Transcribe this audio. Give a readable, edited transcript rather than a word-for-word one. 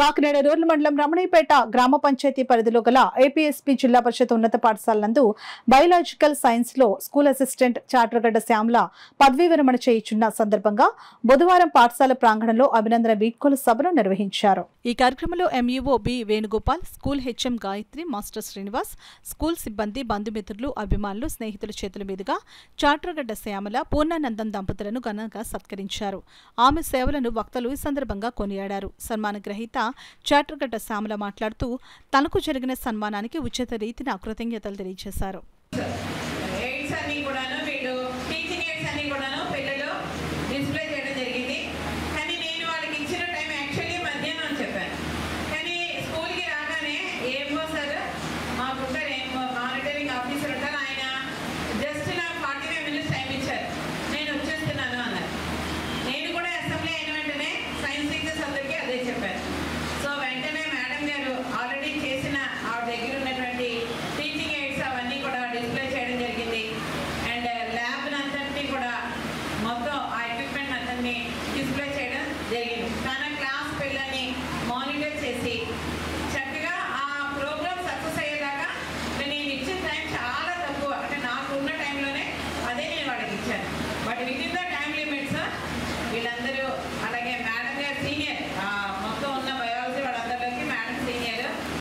Kakinada rural మండలం రమణీపేట గ్రామ పంచాయతీ పరిధిలో గల ఏపీఎస్పీ జిల్లా పరిషత్ ఉన్నత పాఠశాల నందు బయోలాజికల్ సైన్స్ లో స్కూల్ అసిస్టెంట్ చాట్రగడ్డ శ్యామల పదవీ విరమణ చేయుచున్న సందర్భంగా బుధవారం పాఠశాల ప్రాంగణంలో అభినందన వీడ్కోలు సభను నిర్వహించారు. ఈ కార్యక్రమంలో MEO B Venugopal, school HM Gayathri, master Srinivas, school సిబ్బంది, బంధుమిత్రులు, అభిమానులు, స్నేహితుల చేతుల మీదుగా చాట్రగడ్డ శ్యామల, పూర్ణానందం దంపతులను ఘనంగా సత్కరించారు. ఆమె సేవలను వక్తలు ఈ సందర్భంగా కొనియాడారు. సన్మాన గ్రహీత చాట్రగడ్డ శ్యామల మాట్లాడుతూ తనకు జరిగిన సన్మానానికి ఉచిత రీతిన కృతజ్ఞతలు తెలియజేశారు. డిస్ప్లే చేయడం జరిగింది. తన క్లాస్ పిల్లల్ని మానిటర్ చేసి